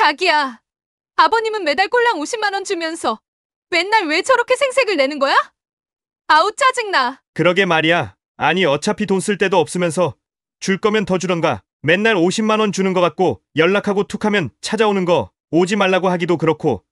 자기야, 아버님은 매달 꼴랑 50만 원 주면서 맨날 왜 저렇게 생색을 내는 거야? 아우 짜증나. 그러게 말이야. 아니 어차피 돈 쓸 데도 없으면서 줄 거면 더 주던가. 맨날 50만 원 주는 거 같고 연락하고 툭하면 찾아오는 거 오지 말라고 하기도 그렇고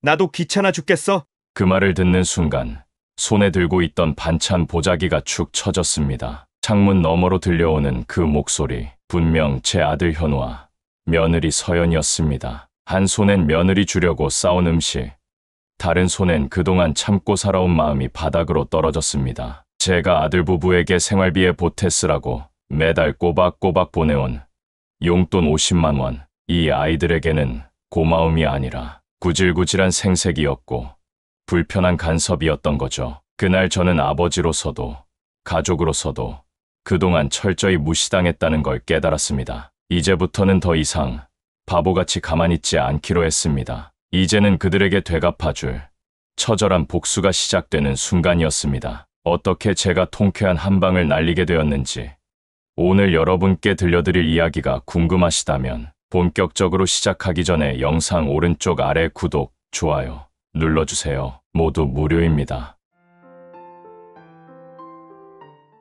나도 귀찮아 죽겠어. 그 말을 듣는 순간 손에 들고 있던 반찬 보자기가 축 처졌습니다. 창문 너머로 들려오는 그 목소리, 분명 제 아들 현우와 며느리 서연이었습니다. 한 손엔 며느리 주려고 싸운 음식, 다른 손엔 그동안 참고 살아온 마음이 바닥으로 떨어졌습니다. 제가 아들 부부에게 생활비에 보태 쓰라고 매달 꼬박꼬박 보내온 용돈 50만 원, 이 아이들에게는 고마움이 아니라 구질구질한 생색이었고 불편한 간섭이었던 거죠. 그날 저는 아버지로서도 가족으로서도 그동안 철저히 무시당했다는 걸 깨달았습니다. 이제부터는 더 이상 바보같이 가만히 있지 않기로 했습니다. 이제는 그들에게 되갚아줄 처절한 복수가 시작되는 순간이었습니다. 어떻게 제가 통쾌한 한 방을 날리게 되었는지 오늘 여러분께 들려드릴 이야기가 궁금하시다면 본격적으로 시작하기 전에 영상 오른쪽 아래 구독, 좋아요 눌러주세요. 모두 무료입니다.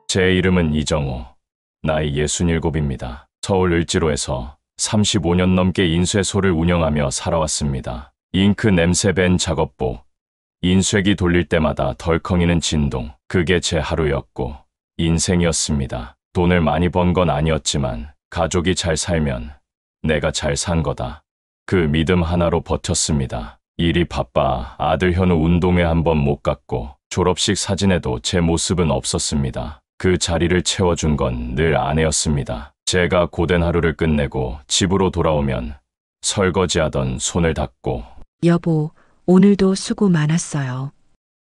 제 이름은 이정우, 나이 67입니다. 서울 을지로에서 35년 넘게 인쇄소를 운영하며 살아왔습니다. 잉크 냄새 밴 작업복, 인쇄기 돌릴 때마다 덜컹이는 진동, 그게 제 하루였고 인생이었습니다. 돈을 많이 번 건 아니었지만 가족이 잘 살면 내가 잘 산 거다. 그 믿음 하나로 버텼습니다. 일이 바빠 아들 현우 운동회 한 번 못 갔고 졸업식 사진에도 제 모습은 없었습니다. 그 자리를 채워준 건 늘 아내였습니다. 제가 고된 하루를 끝내고 집으로 돌아오면 설거지하던 손을 닦고 여보, 오늘도 수고 많았어요.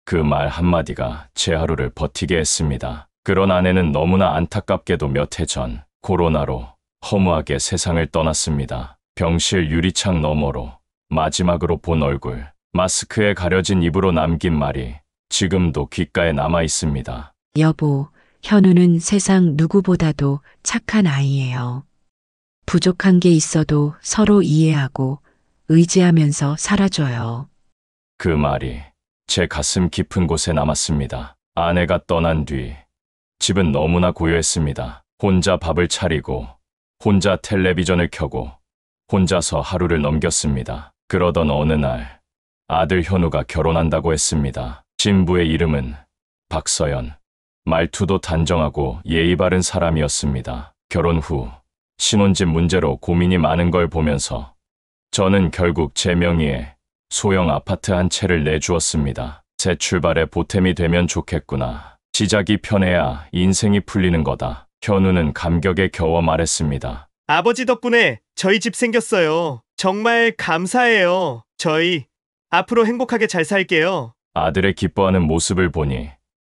그 말 한마디가 제 하루를 버티게 했습니다. 그런 아내는 너무나 안타깝게도 몇 해 전 코로나로 허무하게 세상을 떠났습니다. 병실 유리창 너머로 마지막으로 본 얼굴, 마스크에 가려진 입으로 남긴 말이 지금도 귓가에 남아 있습니다. 여보, 현우는 세상 누구보다도 착한 아이예요. 부족한 게 있어도 서로 이해하고 의지하면서 살아줘요. 그 말이 제 가슴 깊은 곳에 남았습니다. 아내가 떠난 뒤 집은 너무나 고요했습니다. 혼자 밥을 차리고 혼자 텔레비전을 켜고 혼자서 하루를 넘겼습니다. 그러던 어느 날 아들 현우가 결혼한다고 했습니다. 신부의 이름은 박서연. 말투도 단정하고 예의 바른 사람이었습니다. 결혼 후 신혼집 문제로 고민이 많은 걸 보면서 저는 결국 제 명의의 소형 아파트 한 채를 내주었습니다. 새 출발에 보탬이 되면 좋겠구나. 시작이 편해야 인생이 풀리는 거다. 현우는 감격에 겨워 말했습니다. 아버지 덕분에 저희 집 생겼어요. 정말 감사해요. 저희 앞으로 행복하게 잘 살게요. 아들의 기뻐하는 모습을 보니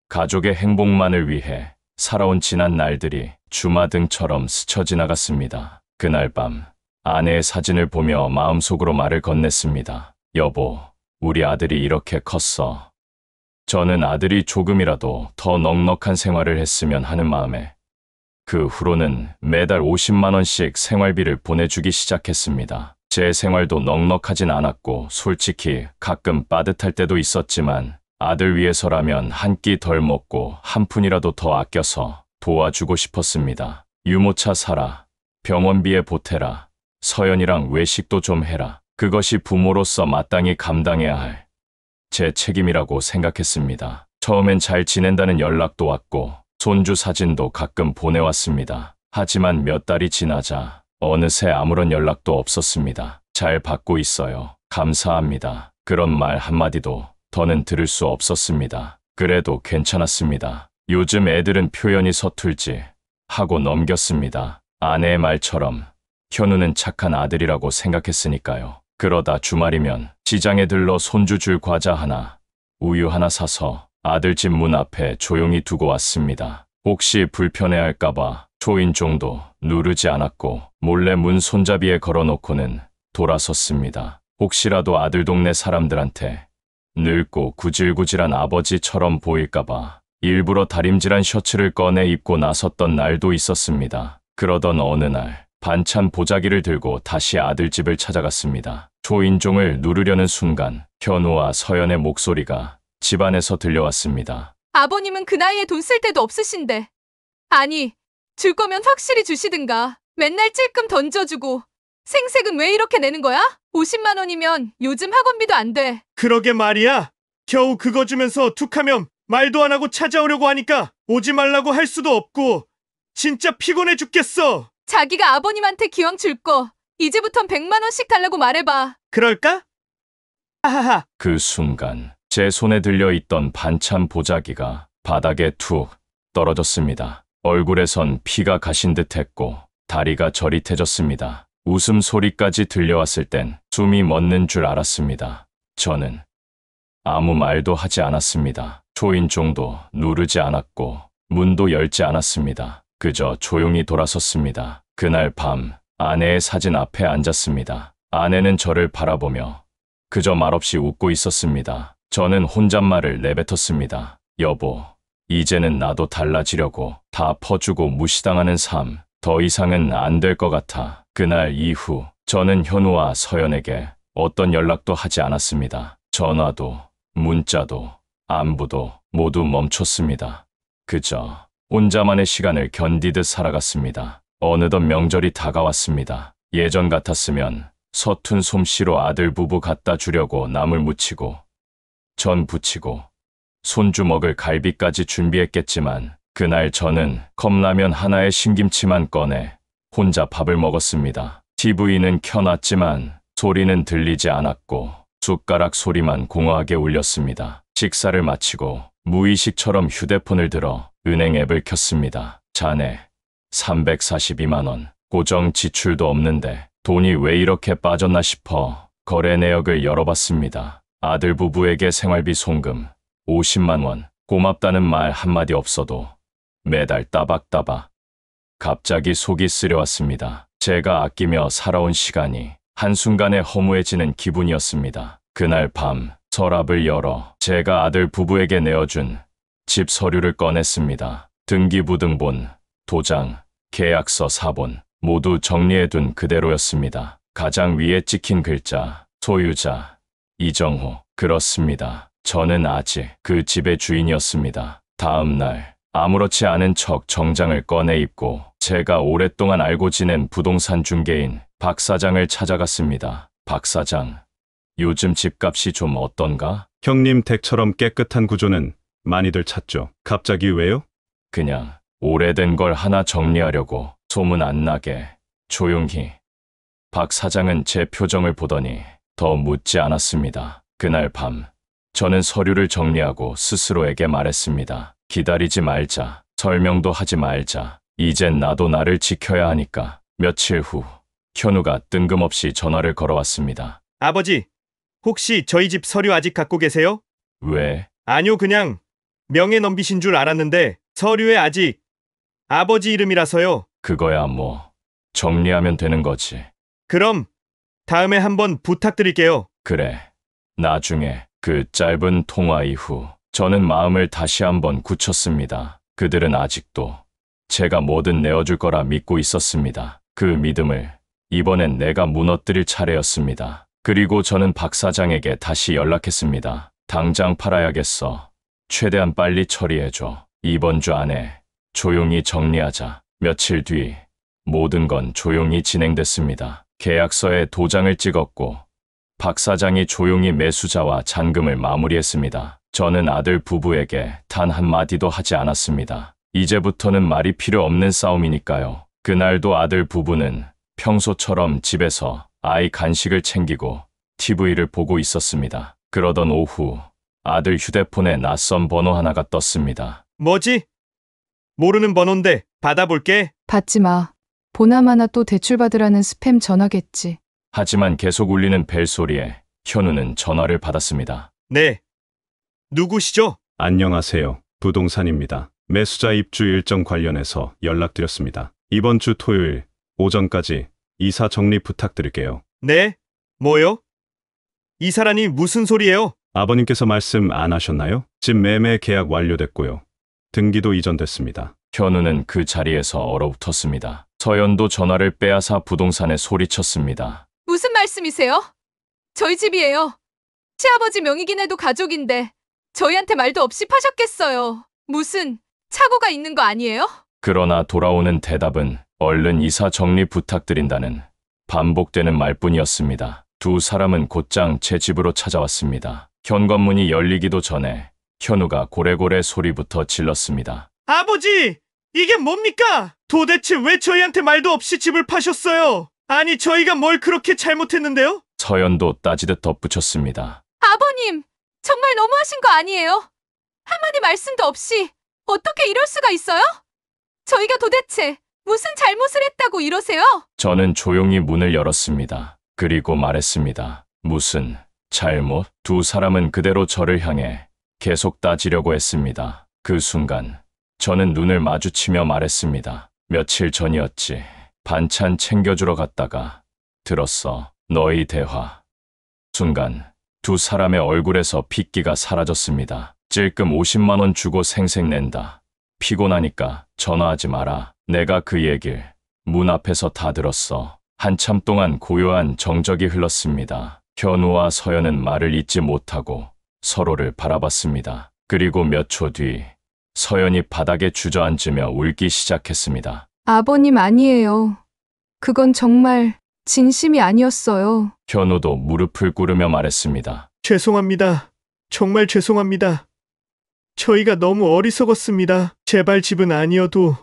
가족의 행복만을 위해 살아온 지난 날들이 주마등처럼 스쳐 지나갔습니다. 그날 밤 아내의 사진을 보며 마음속으로 말을 건넸습니다. 여보, 우리 아들이 이렇게 컸어. 저는 아들이 조금이라도 더 넉넉한 생활을 했으면 하는 마음에 그 후로는 매달 50만 원씩 생활비를 보내주기 시작했습니다. 제 생활도 넉넉하진 않았고 솔직히 가끔 빠듯할 때도 있었지만 아들 위해서라면 한 끼 덜 먹고 한 푼이라도 더 아껴서 도와주고 싶었습니다. 유모차 사라, 병원비에 보태라, 서연이랑 외식도 좀 해라. 그것이 부모로서 마땅히 감당해야 할 제 책임이라고 생각했습니다. 처음엔 잘 지낸다는 연락도 왔고 손주 사진도 가끔 보내왔습니다. 하지만 몇 달이 지나자 어느새 아무런 연락도 없었습니다. 잘 받고 있어요. 감사합니다. 그런 말 한마디도 더는 들을 수 없었습니다. 그래도 괜찮았습니다. 요즘 애들은 표현이 서툴지 하고 넘겼습니다. 아내의 말처럼 현우는 착한 아들이라고 생각했으니까요. 그러다 주말이면 시장에 들러 손주 줄 과자 하나, 우유 하나 사서 아들 집 문 앞에 조용히 두고 왔습니다. 혹시 불편해할까봐 초인종도 누르지 않았고 몰래 문 손잡이에 걸어놓고는 돌아섰습니다. 혹시라도 아들 동네 사람들한테 늙고 구질구질한 아버지처럼 보일까봐 일부러 다림질한 셔츠를 꺼내 입고 나섰던 날도 있었습니다. 그러던 어느 날 반찬 보자기를 들고 다시 아들 집을 찾아갔습니다. 초인종을 누르려는 순간 현우와 서연의 목소리가 집안에서 들려왔습니다. 아버님은 그 나이에 돈 쓸 데도 없으신데. 아니, 줄 거면 확실히 주시든가. 맨날 찔끔 던져주고. 생색은 왜 이렇게 내는 거야? 50만 원이면 요즘 학원비도 안 돼. 그러게 말이야. 겨우 그거 주면서 툭하면 말도 안 하고 찾아오려고 하니까 오지 말라고 할 수도 없고 진짜 피곤해 죽겠어. 자기가 아버님한테 기왕 줄 거 이제부턴 100만 원씩 달라고 말해봐. 그럴까? 하하하. 그 순간 제 손에 들려 있던 반찬 보자기가 바닥에 툭 떨어졌습니다. 얼굴에선 피가 가신 듯 했고 다리가 저릿해졌습니다. 웃음소리까지 들려왔을 땐 숨이 멎는 줄 알았습니다. 저는 아무 말도 하지 않았습니다. 초인종도 누르지 않았고 문도 열지 않았습니다. 그저 조용히 돌아섰습니다. 그날 밤 아내의 사진 앞에 앉았습니다. 아내는 저를 바라보며 그저 말없이 웃고 있었습니다. 저는 혼잣말을 내뱉었습니다. 여보, 이제는 나도 달라지려고. 다 퍼주고 무시당하는 삶, 더 이상은 안 될 것 같아. 그날 이후 저는 현우와 서연에게 어떤 연락도 하지 않았습니다. 전화도, 문자도, 안부도 모두 멈췄습니다. 그저 혼자만의 시간을 견디듯 살아갔습니다. 어느덧 명절이 다가왔습니다. 예전 같았으면 서툰 솜씨로 아들 부부 갖다 주려고 나물 무치고 전 부치고 손주 먹을 갈비까지 준비했겠지만 그날 저는 컵라면 하나에 신김치만 꺼내 혼자 밥을 먹었습니다. TV는 켜놨지만 소리는 들리지 않았고 숟가락 소리만 공허하게 울렸습니다. 식사를 마치고 무의식처럼 휴대폰을 들어 은행 앱을 켰습니다. 잔에 342만 원, 고정 지출도 없는데 돈이 왜 이렇게 빠졌나 싶어 거래 내역을 열어봤습니다. 아들 부부에게 생활비 송금 50만 원, 고맙다는 말 한마디 없어도 매달 따박따박. 갑자기 속이 쓰려왔습니다. 제가 아끼며 살아온 시간이 한순간에 허무해지는 기분이었습니다. 그날 밤 서랍을 열어 제가 아들 부부에게 내어준 집 서류를 꺼냈습니다. 등기부등본, 도장, 계약서 사본 모두 정리해둔 그대로였습니다. 가장 위에 찍힌 글자, 소유자, 이정호. 그렇습니다. 저는 아직 그 집의 주인이었습니다. 다음 날 아무렇지 않은 척 정장을 꺼내 입고 제가 오랫동안 알고 지낸 부동산 중개인 박 사장을 찾아갔습니다. 박 사장, 요즘 집값이 좀 어떤가? 형님 댁처럼 깨끗한 구조는 많이들 찾죠. 갑자기 왜요? 그냥 오래된 걸 하나 정리하려고. 소문 안 나게 조용히. 박 사장은 제 표정을 보더니 더 묻지 않았습니다. 그날 밤 저는 서류를 정리하고 스스로에게 말했습니다. 기다리지 말자. 설명도 하지 말자. 이젠 나도 나를 지켜야 하니까. 며칠 후 현우가 뜬금없이 전화를 걸어왔습니다. 아버지, 혹시 저희 집 서류 아직 갖고 계세요? 왜? 아니요, 그냥 명예 넘기신 줄 알았는데 서류에 아직 아버지 이름이라서요. 그거야 뭐 정리하면 되는 거지. 그럼 다음에 한번 부탁드릴게요. 그래. 나중에 그 짧은 통화 이후 저는 마음을 다시 한번 굳혔습니다. 그들은 아직도 제가 뭐든 내어줄 거라 믿고 있었습니다. 그 믿음을 이번엔 내가 무너뜨릴 차례였습니다. 그리고 저는 박 사장에게 다시 연락했습니다. 당장 팔아야겠어. 최대한 빨리 처리해줘. 이번 주 안에 조용히 정리하자. 며칠 뒤 모든 건 조용히 진행됐습니다. 계약서에 도장을 찍었고 박 사장이 조용히 매수자와 잔금을 마무리했습니다. 저는 아들 부부에게 단 한마디도 하지 않았습니다. 이제부터는 말이 필요 없는 싸움이니까요. 그날도 아들 부부는 평소처럼 집에서 아이 간식을 챙기고 TV를 보고 있었습니다. 그러던 오후 아들 휴대폰에 낯선 번호 하나가 떴습니다. 뭐지? 모르는 번호인데 받아볼게. 받지 마. 보나마나 또 대출받으라는 스팸 전화겠지. 하지만 계속 울리는 벨소리에 현우는 전화를 받았습니다. 네. 누구시죠? 안녕하세요. 부동산입니다. 매수자 입주 일정 관련해서 연락드렸습니다. 이번 주 토요일 오전까지 이사 정리 부탁드릴게요. 네. 뭐요? 이사라니 무슨 소리예요? 아버님께서 말씀 안 하셨나요? 집 매매 계약 완료됐고요. 등기도 이전됐습니다. 현우는 그 자리에서 얼어붙었습니다. 서연도 전화를 빼앗아 부동산에 소리쳤습니다. 무슨 말씀이세요? 저희 집이에요. 시아버지 명의긴 해도 가족인데 저희한테 말도 없이 파셨겠어요. 무슨 착오가 있는 거 아니에요? 그러나 돌아오는 대답은 얼른 이사 정리 부탁드린다는 반복되는 말뿐이었습니다. 두 사람은 곧장 제 집으로 찾아왔습니다. 현관문이 열리기도 전에 현우가 고래고래 소리부터 질렀습니다. 아버지! 이게 뭡니까? 도대체 왜 저희한테 말도 없이 집을 파셨어요? 아니, 저희가 뭘 그렇게 잘못했는데요? 서연도 따지듯 덧붙였습니다. 아버님, 정말 너무하신 거 아니에요? 한마디 말씀도 없이 어떻게 이럴 수가 있어요? 저희가 도대체 무슨 잘못을 했다고 이러세요? 저는 조용히 문을 열었습니다. 그리고 말했습니다. 무슨 잘못? 두 사람은 그대로 저를 향해 계속 따지려고 했습니다. 그 순간 저는 눈을 마주치며 말했습니다. 며칠 전이었지. 반찬 챙겨주러 갔다가 들었어. 너희 대화. 순간 두 사람의 얼굴에서 핏기가 사라졌습니다. 찔끔 50만 원 주고 생색낸다. 피곤하니까 전화하지 마라. 내가 그 얘길 문 앞에서 다 들었어. 한참 동안 고요한 정적이 흘렀습니다. 현우와 서연은 말을 잇지 못하고 서로를 바라봤습니다. 그리고 몇 초 뒤 서연이 바닥에 주저앉으며 울기 시작했습니다. 아버님 아니에요. 그건 정말 진심이 아니었어요. 현우도 무릎을 꿇으며 말했습니다. 죄송합니다. 정말 죄송합니다. 저희가 너무 어리석었습니다. 제발 집은 아니어도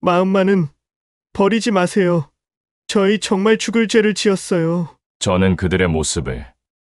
마음만은 버리지 마세요. 저희 정말 죽을 죄를 지었어요. 저는 그들의 모습을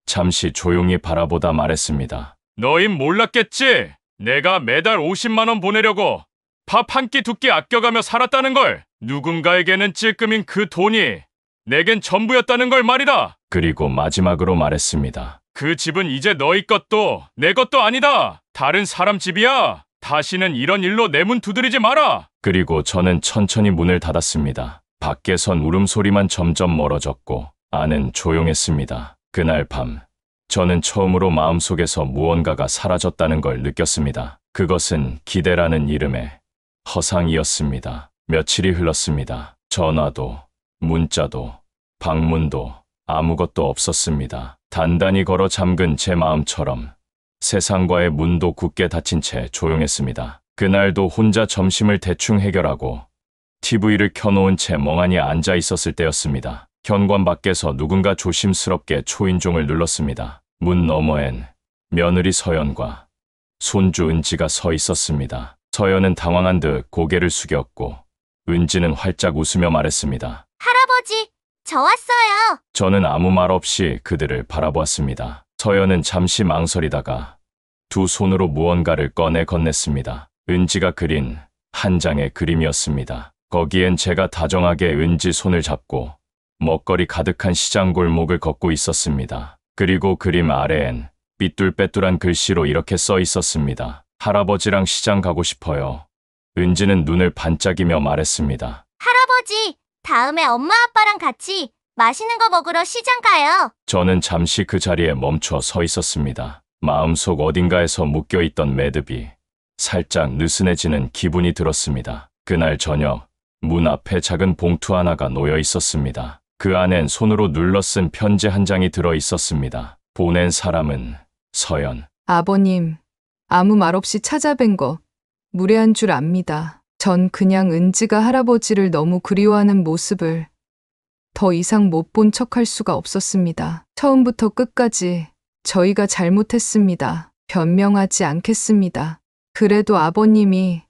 잠시 조용히 바라보다 말했습니다. 너흰 몰랐겠지? 내가 매달 50만 원 보내려고 밥 한 끼 두 끼 아껴가며 살았다는 걸. 누군가에게는 찔끔인 그 돈이 내겐 전부였다는 걸 말이다. 그리고 마지막으로 말했습니다. 그 집은 이제 너희 것도 내 것도 아니다. 다른 사람 집이야. 다시는 이런 일로 내 문 두드리지 마라. 그리고 저는 천천히 문을 닫았습니다. 밖에선 울음소리만 점점 멀어졌고 안은 조용했습니다. 그날 밤 저는 처음으로 마음속에서 무언가가 사라졌다는 걸 느꼈습니다. 그것은 기대라는 이름의 허상이었습니다. 며칠이 흘렀습니다. 전화도, 문자도, 방문도 아무것도 없었습니다. 단단히 걸어 잠근 제 마음처럼 세상과의 문도 굳게 닫힌 채 조용했습니다. 그날도 혼자 점심을 대충 해결하고 TV를 켜놓은 채 멍하니 앉아 있었을 때였습니다. 현관 밖에서 누군가 조심스럽게 초인종을 눌렀습니다. 문 너머엔 며느리 서연과 손주 은지가 서 있었습니다. 서연은 당황한 듯 고개를 숙였고 은지는 활짝 웃으며 말했습니다. 할아버지, 저 왔어요. 저는 아무 말 없이 그들을 바라보았습니다. 서연은 잠시 망설이다가 두 손으로 무언가를 꺼내 건넸습니다. 은지가 그린 한 장의 그림이었습니다. 거기엔 제가 다정하게 은지 손을 잡고 먹거리 가득한 시장 골목을 걷고 있었습니다. 그리고 그림 아래엔 삐뚤빼뚤한 글씨로 이렇게 써 있었습니다. 할아버지랑 시장 가고 싶어요. 은지는 눈을 반짝이며 말했습니다. 할아버지, 다음에 엄마 아빠랑 같이 맛있는 거 먹으러 시장 가요. 저는 잠시 그 자리에 멈춰 서 있었습니다. 마음속 어딘가에서 묶여있던 매듭이 살짝 느슨해지는 기분이 들었습니다. 그날 저녁 문 앞에 작은 봉투 하나가 놓여 있었습니다. 그 안엔 손으로 눌러 쓴 편지 한 장이 들어 있었습니다. 보낸 사람은 서연. 아버님, 아무 말 없이 찾아뵌 거 무례한 줄 압니다. 전 그냥 은지가 할아버지를 너무 그리워하는 모습을 더 이상 못 본 척할 수가 없었습니다. 처음부터 끝까지 저희가 잘못했습니다. 변명하지 않겠습니다. 그래도 아버님이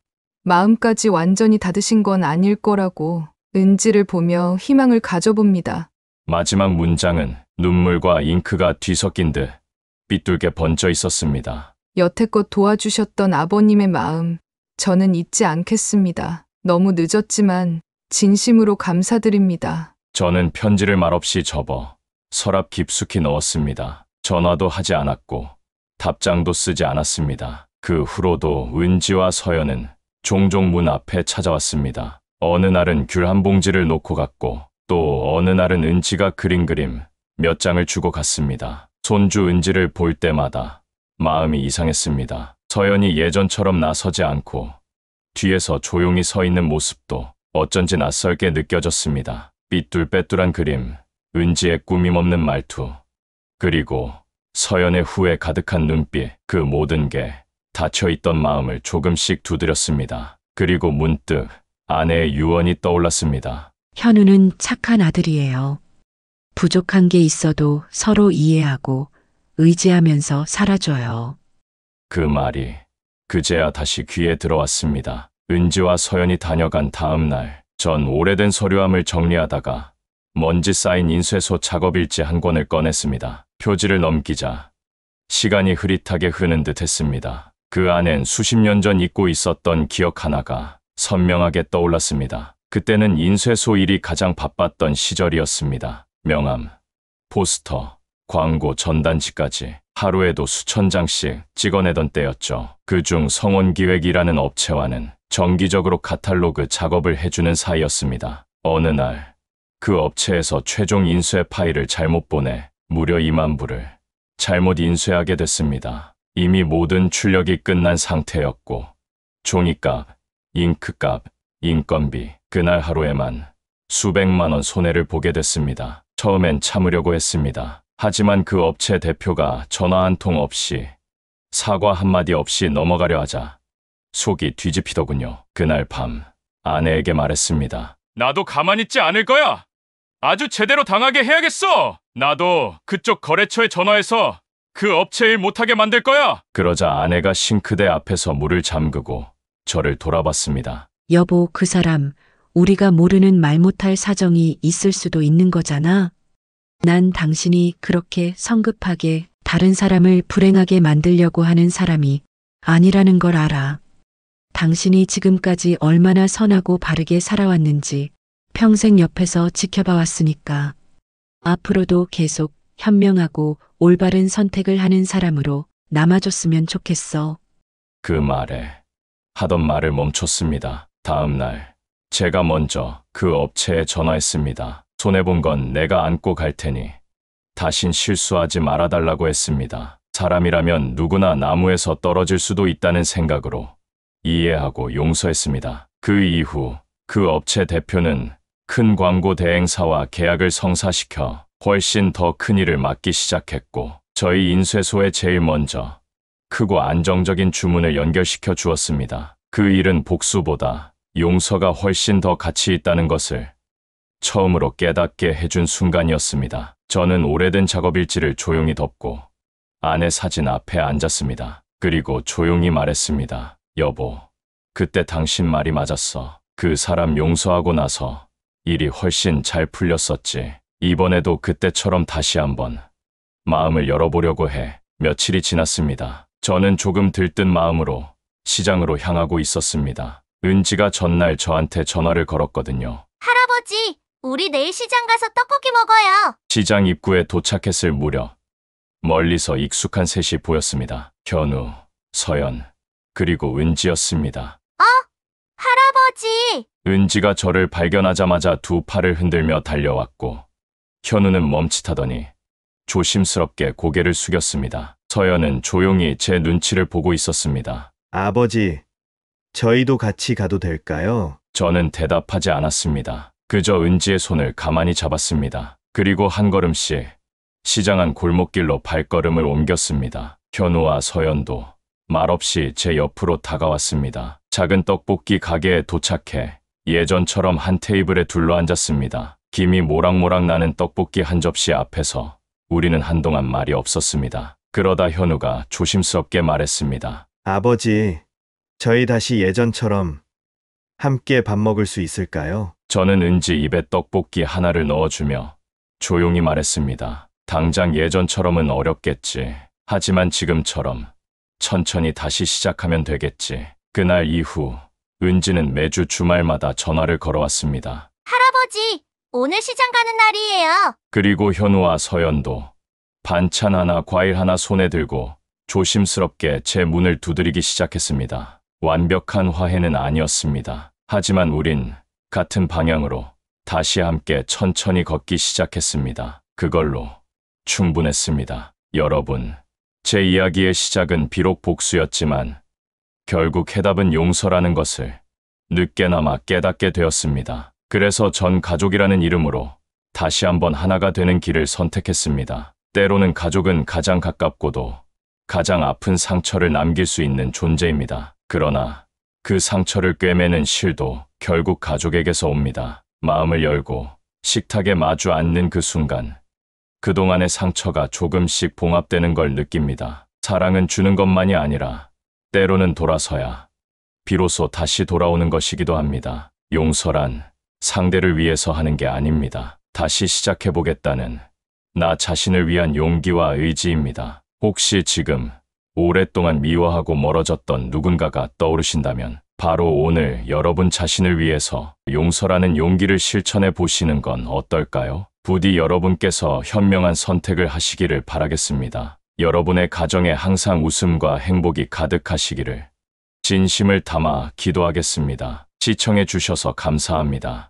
마음까지 완전히 닫으신 건 아닐 거라고 은지를 보며 희망을 가져봅니다. 마지막 문장은 눈물과 잉크가 뒤섞인 듯 삐뚤게 번져 있었습니다. 여태껏 도와주셨던 아버님의 마음, 저는 잊지 않겠습니다. 너무 늦었지만 진심으로 감사드립니다. 저는 편지를 말없이 접어 서랍 깊숙이 넣었습니다. 전화도 하지 않았고 답장도 쓰지 않았습니다. 그 후로도 은지와 서연은 종종 문 앞에 찾아왔습니다. 어느 날은 귤 한 봉지를 놓고 갔고 또 어느 날은 은지가 그린 그림 몇 장을 주고 갔습니다. 손주 은지를 볼 때마다 마음이 이상했습니다. 서연이 예전처럼 나서지 않고 뒤에서 조용히 서 있는 모습도 어쩐지 낯설게 느껴졌습니다. 삐뚤빼뚤한 그림, 은지의 꾸밈없는 말투, 그리고 서연의 후회 가득한 눈빛, 그 모든 게 닫혀있던 마음을 조금씩 두드렸습니다. 그리고 문득 아내의 유언이 떠올랐습니다. 현우는 착한 아들이에요. 부족한 게 있어도 서로 이해하고 의지하면서 살아줘요. 그 말이 그제야 다시 귀에 들어왔습니다. 은지와 서연이 다녀간 다음 날, 전 오래된 서류함을 정리하다가 먼지 쌓인 인쇄소 작업일지 한 권을 꺼냈습니다. 표지를 넘기자 시간이 흐릿하게 흐르는 듯 했습니다. 그 안엔 수십 년 전 잊고 있었던 기억 하나가 선명하게 떠올랐습니다. 그때는 인쇄소 일이 가장 바빴던 시절이었습니다. 명함, 포스터, 광고 전단지까지 하루에도 수천 장씩 찍어내던 때였죠. 그중 성원기획이라는 업체와는 정기적으로 카탈로그 작업을 해주는 사이였습니다. 어느 날 그 업체에서 최종 인쇄 파일을 잘못 보내 무려 2만 부를 잘못 인쇄하게 됐습니다. 이미 모든 출력이 끝난 상태였고 종이값, 잉크값, 인건비, 그날 하루에만 수백만 원 손해를 보게 됐습니다. 처음엔 참으려고 했습니다. 하지만 그 업체 대표가 전화 한 통 없이 사과 한마디 없이 넘어가려 하자 속이 뒤집히더군요. 그날 밤 아내에게 말했습니다. 나도 가만히 있지 않을 거야. 아주 제대로 당하게 해야겠어. 나도 그쪽 거래처에 전화해서 그 업체 일 못하게 만들 거야. 그러자 아내가 싱크대 앞에서 물을 잠그고 저를 돌아봤습니다. 여보, 그 사람 우리가 모르는 말 못할 사정이 있을 수도 있는 거잖아. 난 당신이 그렇게 성급하게 다른 사람을 불행하게 만들려고 하는 사람이 아니라는 걸 알아. 당신이 지금까지 얼마나 선하고 바르게 살아왔는지 평생 옆에서 지켜봐 왔으니까 앞으로도 계속 현명하고 올바른 선택을 하는 사람으로 남아줬으면 좋겠어. 그 말에 하던 말을 멈췄습니다. 다음 날 제가 먼저 그 업체에 전화했습니다. 손해본 건 내가 안고 갈 테니 다신 실수하지 말아달라고 했습니다. 사람이라면 누구나 나무에서 떨어질 수도 있다는 생각으로 이해하고 용서했습니다. 그 이후 그 업체 대표는 큰 광고 대행사와 계약을 성사시켜 훨씬 더 큰 일을 맡기 시작했고 저희 인쇄소에 제일 먼저 크고 안정적인 주문을 연결시켜 주었습니다. 그 일은 복수보다 용서가 훨씬 더 가치 있다는 것을 처음으로 깨닫게 해준 순간이었습니다. 저는 오래된 작업일지를 조용히 덮고 아내 사진 앞에 앉았습니다. 그리고 조용히 말했습니다. 여보, 그때 당신 말이 맞았어. 그 사람 용서하고 나서 일이 훨씬 잘 풀렸었지. 이번에도 그때처럼 다시 한번 마음을 열어보려고 해. 며칠이 지났습니다. 저는 조금 들뜬 마음으로 시장으로 향하고 있었습니다. 은지가 전날 저한테 전화를 걸었거든요. 할아버지, 우리 내일 시장 가서 떡볶이 먹어요. 시장 입구에 도착했을 무렵 멀리서 익숙한 셋이 보였습니다. 현우, 서연, 그리고 은지였습니다. 할아버지! 은지가 저를 발견하자마자 두 팔을 흔들며 달려왔고 현우는 멈칫하더니 조심스럽게 고개를 숙였습니다. 서연은 조용히 제 눈치를 보고 있었습니다. 아버지, 저희도 같이 가도 될까요? 저는 대답하지 않았습니다. 그저 은지의 손을 가만히 잡았습니다. 그리고 한 걸음씩 시장 안 골목길로 발걸음을 옮겼습니다. 현우와 서연도 말없이 제 옆으로 다가왔습니다. 작은 떡볶이 가게에 도착해 예전처럼 한 테이블에 둘러앉았습니다. 김이 모락모락 나는 떡볶이 한 접시 앞에서 우리는 한동안 말이 없었습니다. 그러다 현우가 조심스럽게 말했습니다. 아버지, 저희 다시 예전처럼 함께 밥 먹을 수 있을까요? 저는 은지 입에 떡볶이 하나를 넣어주며 조용히 말했습니다. 당장 예전처럼은 어렵겠지. 하지만 지금처럼 천천히 다시 시작하면 되겠지. 그날 이후 은지는 매주 주말마다 전화를 걸어왔습니다. 할아버지, 오늘 시장 가는 날이에요. 그리고 현우와 서연도 반찬 하나, 과일 하나 손에 들고 조심스럽게 제 문을 두드리기 시작했습니다. 완벽한 화해는 아니었습니다. 하지만 우린 같은 방향으로 다시 함께 천천히 걷기 시작했습니다. 그걸로 충분했습니다. 여러분, 제 이야기의 시작은 비록 복수였지만 결국 해답은 용서라는 것을 늦게나마 깨닫게 되었습니다. 그래서 전 가족이라는 이름으로 다시 한번 하나가 되는 길을 선택했습니다. 때로는 가족은 가장 가깝고도 가장 아픈 상처를 남길 수 있는 존재입니다. 그러나 그 상처를 꿰매는 실도 결국 가족에게서 옵니다. 마음을 열고 식탁에 마주 앉는 그 순간, 그동안의 상처가 조금씩 봉합되는 걸 느낍니다. 사랑은 주는 것만이 아니라 때로는 돌아서야 비로소 다시 돌아오는 것이기도 합니다. 용서란 상대를 위해서 하는 게 아닙니다. 다시 시작해보겠다는 나 자신을 위한 용기와 의지입니다. 혹시 지금 오랫동안 미워하고 멀어졌던 누군가가 떠오르신다면 바로 오늘 여러분 자신을 위해서 용서라는 용기를 실천해 보시는 건 어떨까요? 부디 여러분께서 현명한 선택을 하시기를 바라겠습니다. 여러분의 가정에 항상 웃음과 행복이 가득하시기를 진심을 담아 기도하겠습니다. 시청해 주셔서 감사합니다.